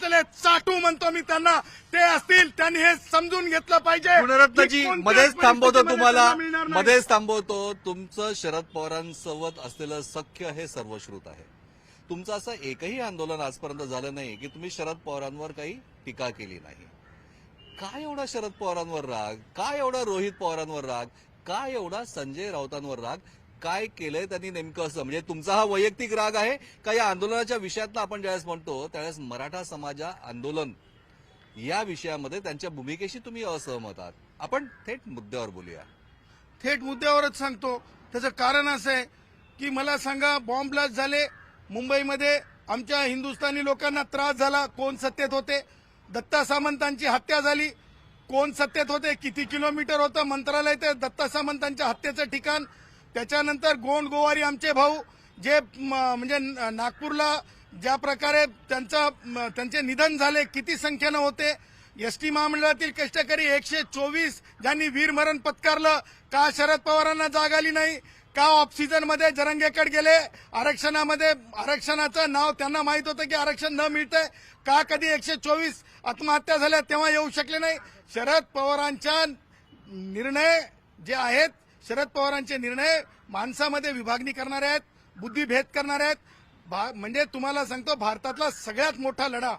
असलेले चाटू म्हणतो मी त्यांना, ते असतील, त्यांनी हे समजून घेतलं पाहिजे. गुणरत्नजी की कोणत्याच मध्येच थांबवतो परिस्थितीमध्ये तुम्हाला, त्यांना मिळणार नाही. मध्येच थांबवतो. तुमचं शरद पवारांसोबत असलेलं सख्य हे सर्वश्रुत आहे. तुमचं असं एकही आंदोलन आजपर्यंत झालं नाही की तुम्ही शरद पवारांवर काही टीका केली नाही. काय एवढा शरद पवारांवर राग, काय एवढा रोहित पवारांवर राग, काय एवढा संजय राऊतांवर राग, काय केलंय त्यांनी नेमकं असं? म्हणजे तुमचा हा वैयक्तिक राग आहे का या आंदोलनाच्या विषयातला आपण ज्यावेळेस म्हणतो त्यावेळेस मराठा समाजा आंदोलन या विषयामध्ये त्यांच्या भूमिकेशी तुम्ही असहमत आहात? आपण थेट मुद्द्यावर बोलूया. थेट मुद्द्यावरच सांगतो. त्याचं कारण असं आहे की मला सांगा, बॉम्ब ब्लास्ट झाले मुंबईमध्ये, आमच्या हिंदुस्थानी लोकांना त्रास झाला, कोण सत्तेत होते? दत्ता सामंतांची हत्या झाली, कोण सत्तेत होते? किती किलोमीटर होतं मंत्रालय ते दत्ता सामंतांच्या हत्येचं ठिकाण? त्याच्यानंतर गोंड गोवारी आमचे भाऊ जे म्हणजे नागपूरला ज्या प्रकारे त्यांचे निधन झाले, किती संख्येनं होते? एसटी महामंडळातील कष्टकरी 124 ज्यांनी वीरमरण पत्कारलं, का शरद पवारांना जाग आली नाही? का ऑक्सिजन मध्ये जरंगेकडे गेले? आरक्षणामध्ये आरक्षणाचं नाव त्यांना माहित होतं की आरक्षण न मिळतंय का? कधी 124 आत्महत्या झाल्या तेव्हा येऊ शकले नाही? शरद पवारांच्या निर्णय जे आहेत, शरद पवारांचे निर्णय माणसामध्ये विभागणी करणारे आहेत, बुद्धिभेद करणारे आहेत. म्हणजे तुम्हाला सांगतो, भारतातला सगळ्यात मोठा लढा,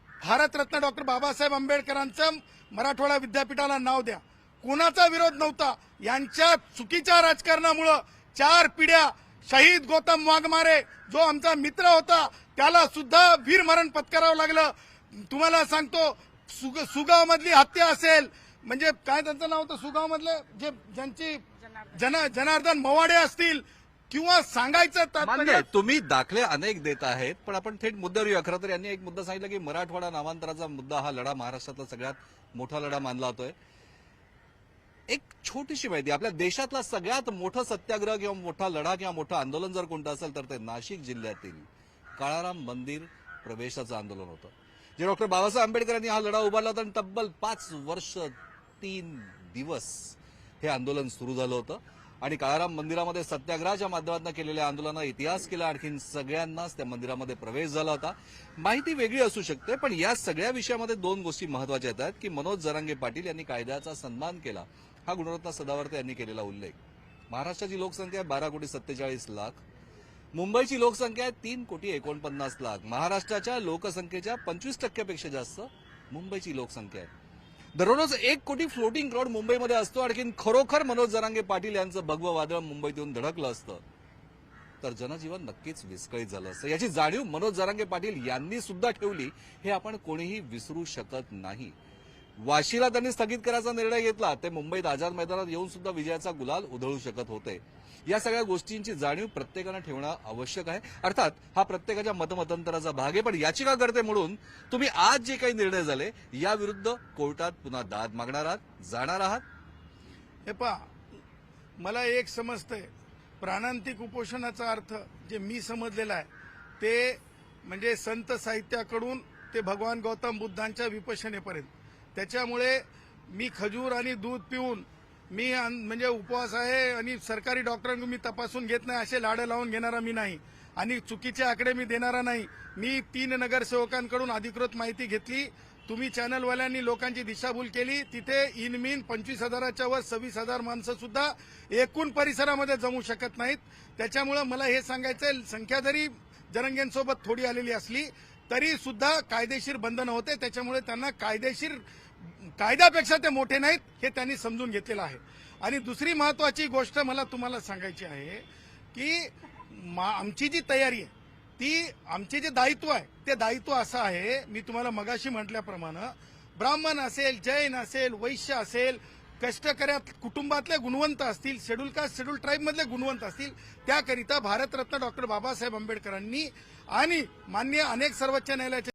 भारतरत्न डॉक्टर बाबासाहेब आंबेडकरांचं मराठवाडा विद्यापीठाला नाव द्या, कोणाचा विरोध नव्हता. यांच्या चुकीच्या राजकारणामुळं 4 पिढ्या शहीद गौतम वाघमारे जो आमचा मित्र होता त्याला सुद्धा वीरमरण पत्करावं लागलं. तुम्हाला सांगतो, सुगाव मधली हत्या असेल, म्हणजे काय त्यांचं नाव होतं सुगाव मधलं, जे ज्यांची जनार्दन मवाडे असतील, किंवा सांगायचं तात्पर्य, तुम्ही दाखले अनेक देत आहेत, पण आपण थेट मुद्द्यावर येऊया. खरं तर यांनी एक मुद्दा सांगितला की मराठवाडा नामांतराचा मुद्दा हा लढा महाराष्ट्रातला सगळ्यात मोठा लढा मानला जातोय. एक छोटीशी माहिती, आपल्या देशातला सगळ्यात मोठा सत्याग्रह किंवा मोठा लढा किंवा मोठं आंदोलन जर कोणतं असेल तर ते नाशिक जिल्ह्यातील काळाराम मंदिर प्रवेशाचं आंदोलन होतं, जे डॉक्टर बाबासाहेब आंबेडकरांनी हा लढा उभारला होता आणि तब्बल 5 वर्ष 3 दिवस हे आंदोलन सुरू झालं होतं. आणि काळाराम मंदिरामध्ये सत्याग्रहाच्या माध्यमातून केलेल्या आंदोलनानं इतिहास केला. आणखीन सगळ्यांनाच त्या मंदिरामध्ये प्रवेश झाला होता. माहिती वेगळी असू शकते, पण या सगळ्या विषयामध्ये 2 गोष्टी महत्वाच्या येतात की मनोज जरांगे पाटील यांनी कायद्याचा सन्मान केला, हा गुणरत्न सदावर्ते यांनी केलेला उल्लेख. महाराष्ट्राची लोकसंख्या आहे 12,47,00,000, मुंबईची लोकसंख्या आहे 3,49,00,000. महाराष्ट्राच्या लोकसंख्येच्या 25% जास्त मुंबईची लोकसंख्या आहे. दररोज 1 कोटी फ्लोटिंग क्राऊड मुंबईमध्ये असतो. आणखीन खरोखर मनोज जरांगे पाटील यांचं भगवं वादळ मुंबईत येऊन धडकलं असतं तर जनजीवन नक्कीच विस्कळीत झालं असतं. याची जाणीव मनोज जरांगे पाटील यांनी सुद्धा ठेवली, हे आपण कोणीही विसरू शकत नाही. वाशीला त्यांनी स्थगित करायचा निर्णय घेतला, ते मुंबईत आझाद मैदानात येऊन सुद्धा विजयाचा गुलाल उधळू शकत होते. या सगळ्या गोष्टींची जाणीव प्रत्येकानं ठेवणं आवश्यक आहे. अर्थात हा प्रत्येकाच्या मतमतांतराचा भाग आहे, पण याचिकाकर्ते म्हणून तुम्ही आज जे काही निर्णय झाले याविरुद्ध कोर्टात पुन्हा दाद मागणार आहात, जाणार आहात? हे पहा, मला एक समजतंय, प्राणांतिक उपोषणाचा अर्थ जे मी समजलेला आहे ते म्हणजे संत साहित्याकडून ते भगवान गौतम बुद्धांच्या विपश्यनेपर्यंत. त्याच्यामुळे मी खजूर आणि दूध पिऊन मी म्हणजे उपवास आहे आणि सरकारी डॉक्टरांकडून मी तपासून घेत नाही असे लाडं लावून घेणारा मी नाही आणि चुकीचे आकडे मी देणारा नाही. मी 3 नगरसेवकांकडून अधिकृत माहिती घेतली. तुम्ही चॅनलवाल्यांनी लोकांची दिशाभूल केली. तिथे इनमीन 25,000च्या वर 26,000 माणसं सुद्धा एकूण परिसरामध्ये जमू शकत नाहीत. त्याच्यामुळे मला हे सांगायचंय, संख्या जरी जरंगेंसोबत थोडी आलेली असली तरी सुद्धा कायदेशीर बंधनं होते. त्याच्यामुळे त्यांना कायद्यापेक्षा ते मोठे नाहीत हे त्यांनी समजून घेतलेलं आहे. आणि दुसरी महत्वाची गोष्ट मला तुम्हाला सांगायची आहे की आमची जी तयारी आहे, ती आमचे जे दायित्व आहे ते दायित्व असं आहे, मी तुम्हाला मगाशी म्हटल्याप्रमाणे ब्राह्मण असेल, जैन असेल, वैश्य असेल, कष्टकऱ्या कुटुंबातले गुणवंत असतील, शेड्यूल कास्ट शेड्यूल ट्राईबमधले गुणवंत असतील, त्याकरिता भारतरत्न डॉक्टर बाबासाहेब आंबेडकरांनी आणि माननीय अनेक सर्वोच्च न्यायालयाचे